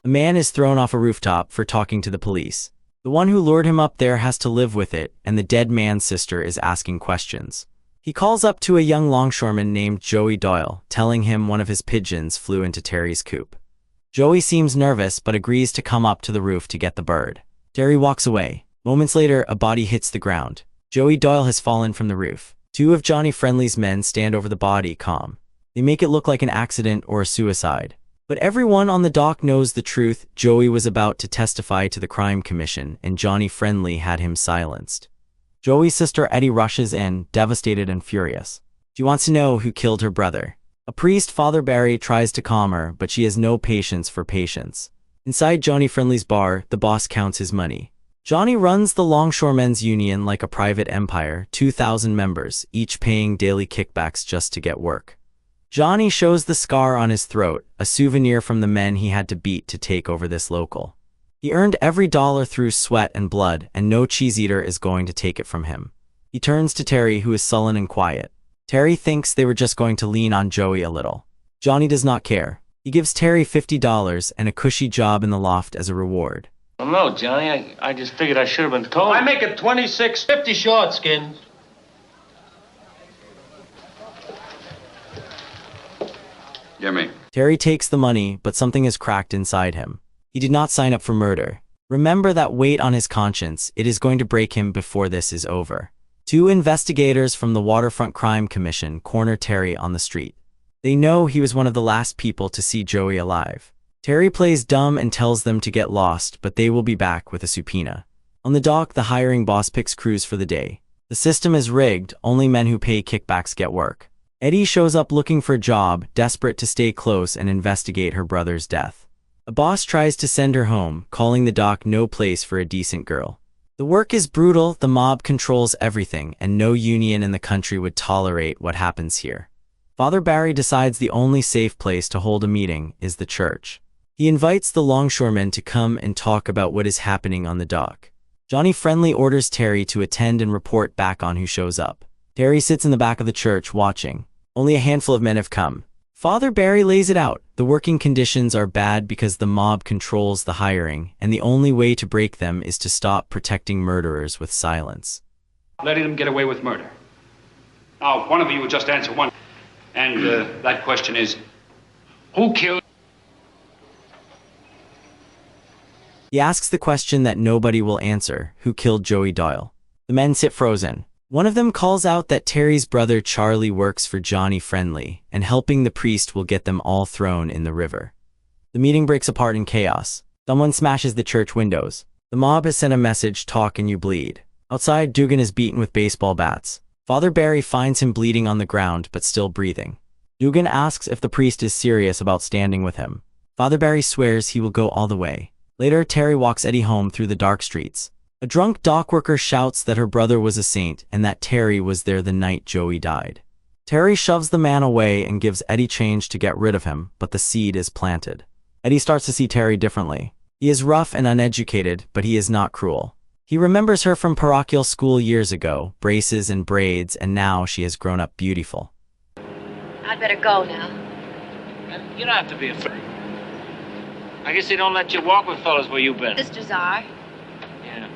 man is thrown off a rooftop for talking to the police. The one who lured him up there has to live with it, and the dead man's sister is asking questions. He calls up to a young longshoreman named Joey Doyle, telling him one of his pigeons flew into Terry's coop. Joey seems nervous but agrees to come up to the roof to get the bird. Terry walks away. Moments later, a body hits the ground. Joey Doyle has fallen from the roof. Two of Johnny Friendly's men stand over the body calm. They make it look like an accident or a suicide. But everyone on the dock knows the truth. Joey was about to testify to the crime commission, and Johnny Friendly had him silenced. Joey's sister Eddie rushes in, devastated and furious. She wants to know who killed her brother. A priest, Father Barry, tries to calm her, but she has no patience for patience. Inside Johnny Friendly's bar, the boss counts his money. Johnny runs the Longshoremen's Union like a private empire, 2,000 members, each paying daily kickbacks just to get work. Johnny shows the scar on his throat, a souvenir from the men he had to beat to take over this local. He earned every dollar through sweat and blood, and no cheese eater is going to take it from him. He turns to Terry, who is sullen and quiet. Terry thinks they were just going to lean on Joey a little. Johnny does not care. He gives Terry $50 and a cushy job in the loft as a reward. Well, no, Johnny, I just figured I should have been told. I make it 26.50 short, Skins. Gimme. Terry takes the money, but something is cracked inside him. He did not sign up for murder. Remember that weight on his conscience. It is going to break him before this is over. Two investigators from the Waterfront Crime Commission corner Terry on the street. They know he was one of the last people to see Joey alive. Terry plays dumb and tells them to get lost, but they will be back with a subpoena. On the dock, the hiring boss picks crews for the day. The system is rigged. Only men who pay kickbacks get work. Eddie shows up looking for a job, desperate to stay close and investigate her brother's death. A boss tries to send her home, calling the dock no place for a decent girl. The work is brutal, the mob controls everything, and no union in the country would tolerate what happens here. Father Barry decides the only safe place to hold a meeting is the church. He invites the longshoremen to come and talk about what is happening on the dock. Johnny Friendly orders Terry to attend and report back on who shows up. Terry sits in the back of the church watching. Only a handful of men have come. Father Barry lays it out. The working conditions are bad because the mob controls the hiring, and the only way to break them is to stop protecting murderers with silence. Letting them get away with murder. Now, one of you will just answer one. And that question is, who killed? He asks the question that nobody will answer: who killed Joey Doyle? The men sit frozen. One of them calls out that Terry's brother Charlie works for Johnny Friendly, and helping the priest will get them all thrown in the river. The meeting breaks apart in chaos. Someone smashes the church windows. The mob has sent a message: talk and you bleed. Outside, Dugan is beaten with baseball bats. Father Barry finds him bleeding on the ground but still breathing. Dugan asks if the priest is serious about standing with him. Father Barry swears he will go all the way. Later, Terry walks Eddie home through the dark streets. A drunk dockworker shouts that her brother was a saint and that Terry was there the night Joey died. Terry shoves the man away and gives Eddie change to get rid of him, but the seed is planted. Eddie starts to see Terry differently. He is rough and uneducated, but he is not cruel. He remembers her from parochial school years ago, braces and braids, and now she has grown up beautiful. I'd better go now. You don't have to be afraid. I guess they don't let you walk with fellas where you've been. Sisters are. Yeah.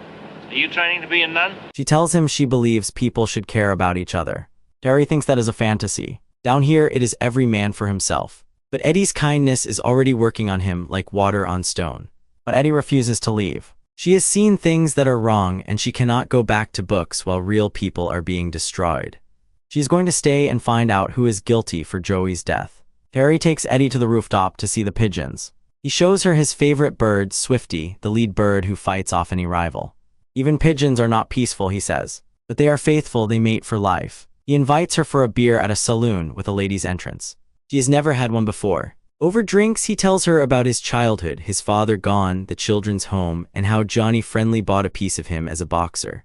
Are you training to be a nun? She tells him she believes people should care about each other. Terry thinks that is a fantasy. Down here, it is every man for himself. But Eddie's kindness is already working on him like water on stone. But Eddie refuses to leave. She has seen things that are wrong, and she cannot go back to books while real people are being destroyed. She is going to stay and find out who is guilty for Joey's death. Terry takes Eddie to the rooftop to see the pigeons. He shows her his favorite bird, Swifty, the lead bird who fights off any rival. Even pigeons are not peaceful, he says. But they are faithful, they mate for life. He invites her for a beer at a saloon with a ladies' entrance. She has never had one before. Over drinks, he tells her about his childhood, his father gone, the children's home, and how Johnny Friendly bought a piece of him as a boxer.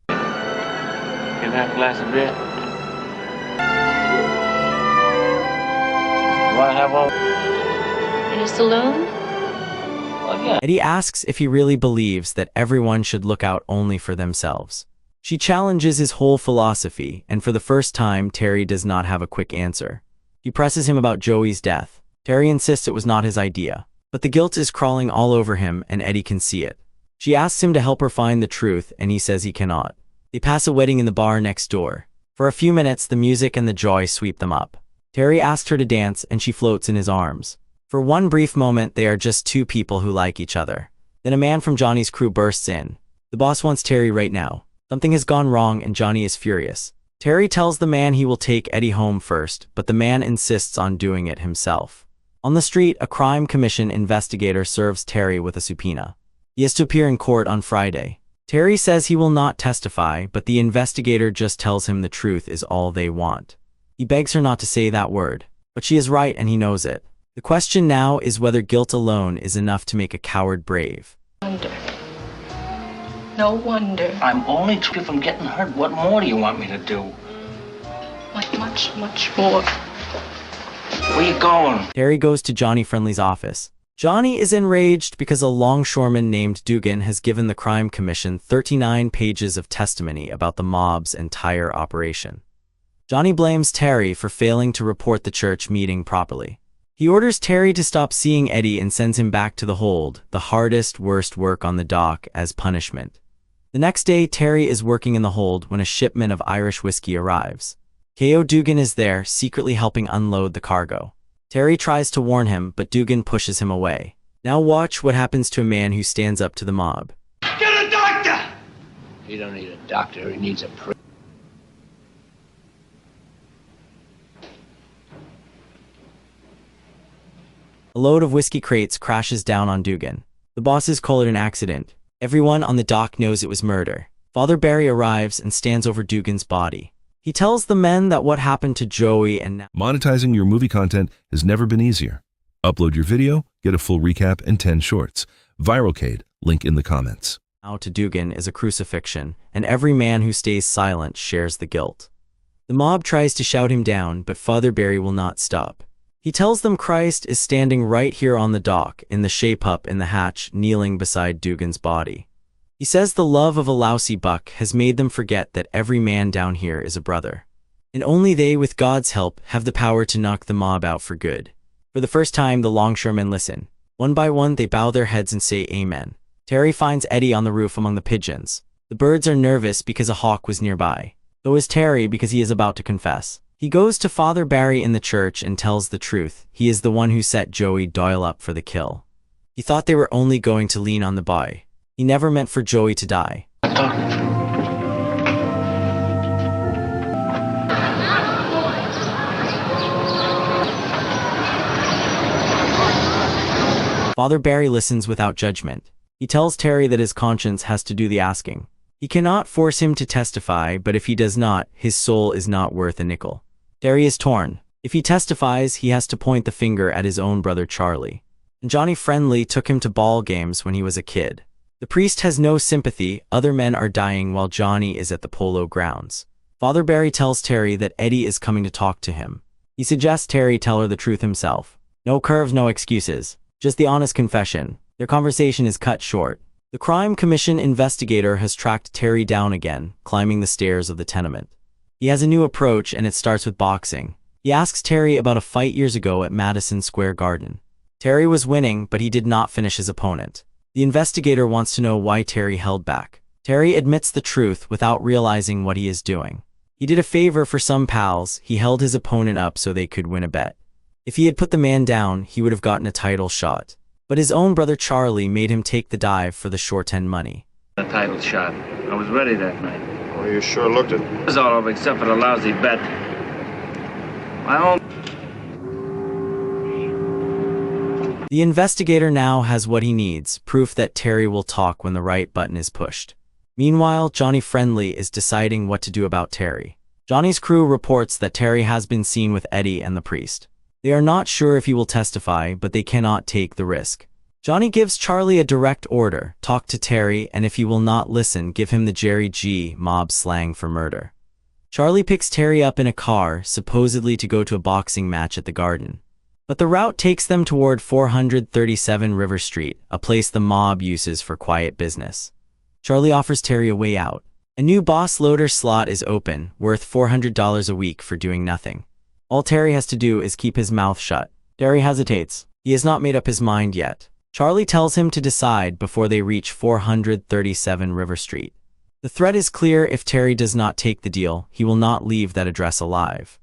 Can I have a glass of beer? You want to have one? In a saloon? Well, yeah. Eddie asks if he really believes that everyone should look out only for themselves. She challenges his whole philosophy, and for the first time, Terry does not have a quick answer. He presses him about Joey's death. Terry insists it was not his idea. But the guilt is crawling all over him and Eddie can see it. She asks him to help her find the truth and he says he cannot. They pass a wedding in the bar next door. For a few minutes, the music and the joy sweep them up. Terry asks her to dance and she floats in his arms. For one brief moment, they are just two people who like each other. Then a man from Johnny's crew bursts in. The boss wants Terry right now. Something has gone wrong and Johnny is furious. Terry tells the man he will take Eddie home first, but the man insists on doing it himself. On the street, a crime commission investigator serves Terry with a subpoena. He has to appear in court on Friday. Terry says he will not testify, but the investigator just tells him the truth is all they want. He begs her not to say that word, but she is right and he knows it. The question now is whether guilt alone is enough to make a coward brave. No wonder. I'm only keeping you from getting hurt. What more do you want me to do? Much, much more. Where you going? Terry goes to Johnny Friendly's office. Johnny is enraged because a longshoreman named Dugan has given the crime commission 39 pages of testimony about the mob's entire operation. Johnny blames Terry for failing to report the church meeting properly. He orders Terry to stop seeing Eddie and sends him back to the hold, the hardest, worst work on the dock, as punishment. The next day, Terry is working in the hold when a shipment of Irish whiskey arrives. K.O. Dugan is there, secretly helping unload the cargo. Terry tries to warn him, but Dugan pushes him away. Now watch what happens to a man who stands up to the mob. Get a doctor! He don't need a doctor, he needs a priest. A load of whiskey crates crashes down on Dugan. The bosses call it an accident. Everyone on the dock knows it was murder. Father Barry arrives and stands over Dugan's body. He tells the men that what happened to Joey and Monetizing your movie content has never been easier. Upload your video, get a full recap and 10 shorts. Viralcade, link in the comments. now to Dugan is a crucifixion, and every man who stays silent shares the guilt. The mob tries to shout him down, but Father Barry will not stop. He tells them Christ is standing right here on the dock, in the shape up in the hatch, kneeling beside Dugan's body. He says the love of a lousy buck has made them forget that every man down here is a brother. And only they, with God's help, have the power to knock the mob out for good. For the first time, the longshoremen listen. One by one, they bow their heads and say Amen. Terry finds Eddie on the roof among the pigeons. The birds are nervous because a hawk was nearby. So is Terry because he is about to confess. He goes to Father Barry in the church and tells the truth. He is the one who set Joey Doyle up for the kill. He thought they were only going to lean on the boy. He never meant for Joey to die. Father Barry listens without judgment. He tells Terry that his conscience has to do the asking. He cannot force him to testify, but if he does not, his soul is not worth a nickel. Terry is torn. If he testifies, he has to point the finger at his own brother Charlie. And Johnny Friendly took him to ball games when he was a kid. The priest has no sympathy. Other men are dying while Johnny is at the polo grounds. Father Barry tells Terry that Eddie is coming to talk to him. He suggests Terry tell her the truth himself. No curves, no excuses. Just the honest confession. Their conversation is cut short. The crime commission investigator has tracked Terry down again, climbing the stairs of the tenement. He has a new approach, and it starts with boxing. He asks Terry about a fight years ago at Madison Square Garden. Terry was winning, but he did not finish his opponent. The investigator wants to know why Terry held back. Terry admits the truth without realizing what he is doing. He did a favor for some pals. He held his opponent up so they could win a bet. If he had put the man down, he would have gotten a title shot. But his own brother Charlie made him take the dive for the short end money. The title shot. I was ready that night. Well, you sure looked it. It was all over except for the lousy bet. My own. The investigator now has what he needs, proof that Terry will talk when the right button is pushed. Meanwhile, Johnny Friendly is deciding what to do about Terry. Johnny's crew reports that Terry has been seen with Eddie and the priest. They are not sure if he will testify, but they cannot take the risk. Johnny gives Charlie a direct order: talk to Terry, and if he will not listen, give him the Jerry G mob slang for murder. Charlie picks Terry up in a car, supposedly to go to a boxing match at the Garden. But the route takes them toward 437 River Street, a place the mob uses for quiet business. Charlie offers Terry a way out. A new boss loader slot is open, worth $400 a week for doing nothing. All Terry has to do is keep his mouth shut. Terry hesitates. He has not made up his mind yet. Charlie tells him to decide before they reach 437 River Street. The threat is clear: if Terry does not take the deal, he will not leave that address alive.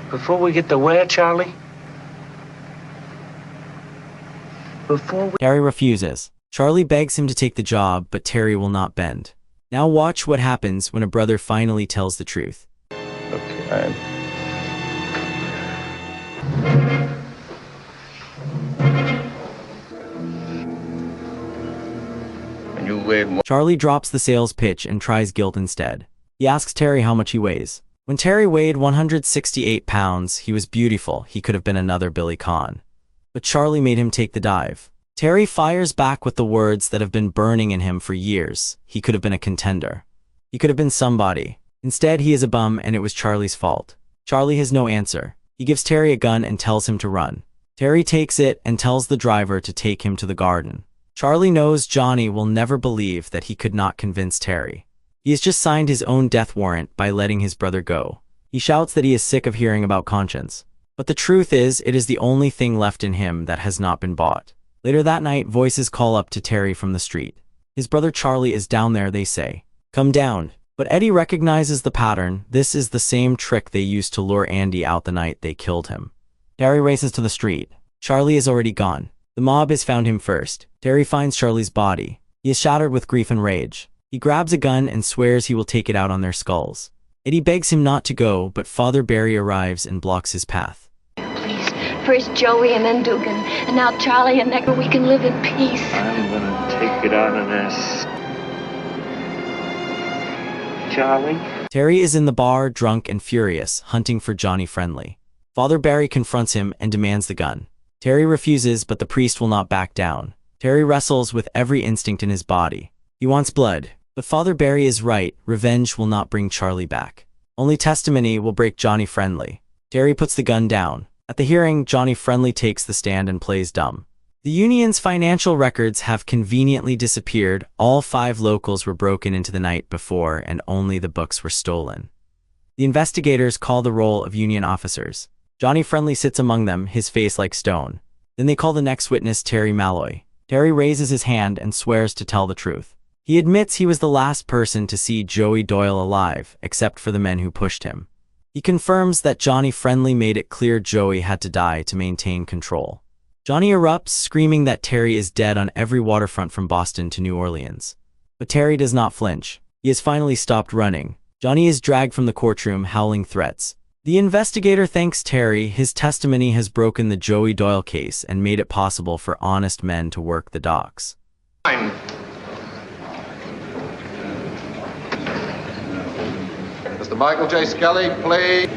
Before we get to where, Charlie? Terry refuses. Charlie begs him to take the job, but Terry will not bend. Now watch what happens when a brother finally tells the truth. Okay. And you weighed more. Charlie drops the sales pitch and tries guilt instead. He asks Terry how much he weighs. When Terry weighed 168 pounds, he was beautiful. He could have been another Billy Conn. But Charlie made him take the dive. Terry fires back with the words that have been burning in him for years. He could have been a contender. He could have been somebody. Instead, he is a bum, and it was Charlie's fault. Charlie has no answer. He gives Terry a gun and tells him to run. Terry takes it and tells the driver to take him to the garden. Charlie knows Johnny will never believe that he could not convince Terry. He has just signed his own death warrant by letting his brother go. He shouts that he is sick of hearing about conscience. But the truth is, it is the only thing left in him that has not been bought. Later that night, voices call up to Terry from the street. His brother Charlie is down there, they say. Come down. But Eddie recognizes the pattern. This is the same trick they used to lure Andy out the night they killed him. Terry races to the street. Charlie is already gone. The mob has found him first. Terry finds Charlie's body. He is shattered with grief and rage. He grabs a gun and swears he will take it out on their skulls. Eddie begs him not to go, but Father Barry arrives and blocks his path. Please, first Joey and then Dugan, and now Charlie, and next we can live in peace. I'm gonna take it out of this. Charlie? Terry is in the bar, drunk and furious, hunting for Johnny Friendly. Father Barry confronts him and demands the gun. Terry refuses, but the priest will not back down. Terry wrestles with every instinct in his body. He wants blood. But Father Barry is right. Revenge will not bring Charlie back. Only testimony will break Johnny Friendly. Terry puts the gun down. At the hearing, Johnny Friendly takes the stand and plays dumb. The union's financial records have conveniently disappeared. All 5 locals were broken into the night before, and only the books were stolen. The investigators call the roll of union officers. Johnny Friendly sits among them, his face like stone. Then they call the next witness, Terry Malloy. Terry raises his hand and swears to tell the truth. He admits he was the last person to see Joey Doyle alive, except for the men who pushed him. He confirms that Johnny Friendly made it clear Joey had to die to maintain control. Johnny erupts, screaming that Terry is dead on every waterfront from Boston to New Orleans. But Terry does not flinch. He has finally stopped running. Johnny is dragged from the courtroom, howling threats. The investigator thanks Terry. His testimony has broken the Joey Doyle case and made it possible for honest men to work the docks. Fine. Mr. Michael J. Skelly, please.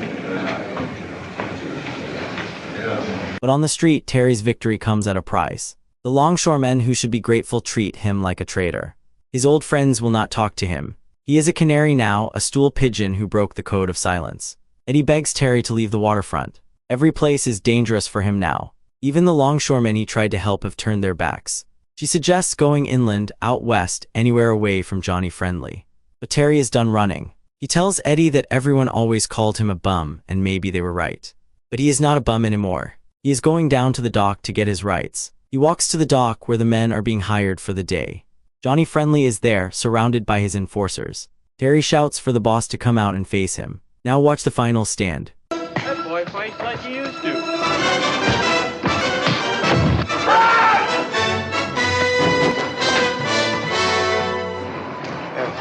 But on the street, Terry's victory comes at a price. The longshoremen who should be grateful treat him like a traitor. His old friends will not talk to him. He is a canary now, a stool pigeon who broke the code of silence. Eddie begs Terry to leave the waterfront. Every place is dangerous for him now. Even the longshoremen he tried to help have turned their backs. She suggests going inland, out west, anywhere away from Johnny Friendly. But Terry is done running. He tells Eddie that everyone always called him a bum, and maybe they were right. But he is not a bum anymore. He is going down to the dock to get his rights. He walks to the dock where the men are being hired for the day. Johnny Friendly is there, surrounded by his enforcers. Terry shouts for the boss to come out and face him. Now watch the final stand. That boy fights like he used to.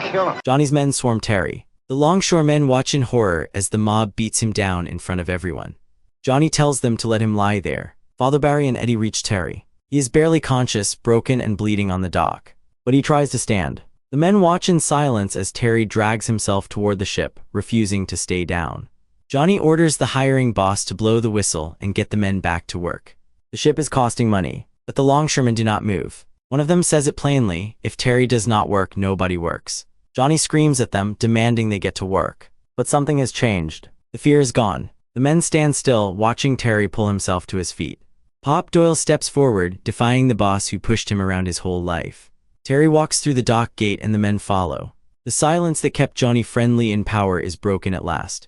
Kill him. Johnny's men swarm Terry. The longshoremen watch in horror as the mob beats him down in front of everyone. Johnny tells them to let him lie there. Father Barry and Eddie reach Terry. He is barely conscious, broken and bleeding on the dock. But he tries to stand. The men watch in silence as Terry drags himself toward the ship, refusing to stay down. Johnny orders the hiring boss to blow the whistle and get the men back to work. The ship is costing money, but the longshoremen do not move. One of them says it plainly: if Terry does not work, nobody works. Johnny screams at them, demanding they get to work. But something has changed. The fear is gone. The men stand still, watching Terry pull himself to his feet. Pop Doyle steps forward, defying the boss who pushed him around his whole life. Terry walks through the dock gate and the men follow. The silence that kept Johnny Friendly in power is broken at last.